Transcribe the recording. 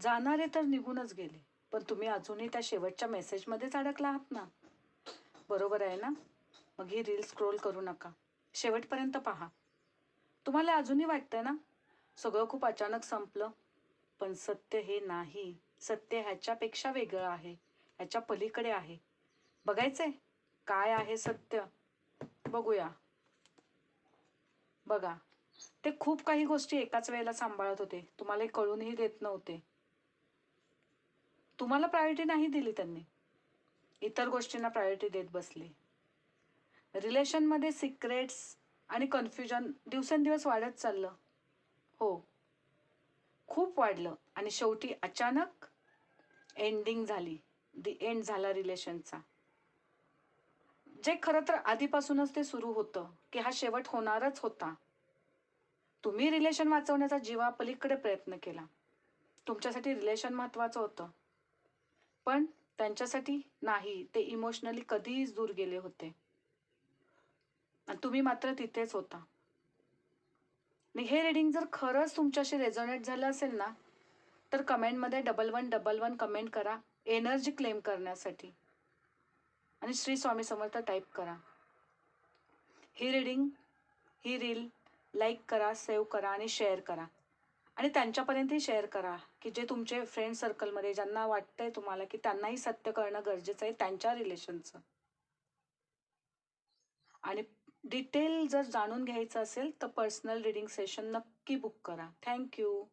जाणारे तर निघूनच गेले, पण तुम्ही अजूनही त्या शेवटच्या मेसेजमध्येच अडकला आहात ना. बरोबर आहे ना? मग ही रील स्क्रोल करू नका. शेवटपर्यंत पहा. तुम्हाला अजूनही वाटतंय ना, सगळं खूप अचानक संपलं. पण सत्य हे नाही. सत्य ह्याच्यापेक्षा वेगळं आहे. ह्याच्या पलीकडे आहे. बघायचंय? काय आहे सत्य? बघूया. बघा. ते खूप काही गोष्टी एकाच वेळेला सांभाळत होते. तुम्हाला कळूनही देत नव्हते. तुम्हाला प्रायोरिटी नाही दिली त्यांनी. इतर गोष्टींना प्रायोरिटी देत बसले. रिलेशनमध्ये सिक्रेट्स आणि कन्फ्युजन दिवसेंदिवस वाढत चाललं. हो, खूप वाढलं आणि शेवटी अचानक एंडिंग झाली. दी एंड झाला रिलेशनचा. जे खरं तर आधीपासूनच ते सुरू होतं, की हा शेवट होणारच होता. तुम्ही रिलेशन वाचवण्याचा जीवापलीकडे प्रयत्न केला. तुमच्यासाठी रिलेशन महत्त्वाचं होतं. पण त्यांच्यासाठी नाही. ते इमोशनली कधीच दूर गेले होते. आणि तुम्ही मात्र तिथेच होता. आणि हे रीडिंग जर खरंच तुमच्याशी रेझोनेट झालं असेल ना, तर कमेंटमध्ये 1111 कमेंट करा एनर्जी क्लेम करण्यासाठी. आणि श्री स्वामी समर्थ टाईप करा. ही रीडिंग, ही रील लाईक करा, सेव्ह करा आणि शेअर करा. आणि त्यांच्यापर्यंतही शेअर करा, की जे तुमचे फ्रेंड सर्कलमध्ये ज्यांना वाटतंय तुम्हाला, की त्यांनाही सत्य कळणं गरजेचं आहे त्यांच्या रिलेशनचं. आणि डिटेल जर जाणून घ्यायचं असेल तर पर्सनल रीडिंग सेशन नक्की बुक करा. Thank you.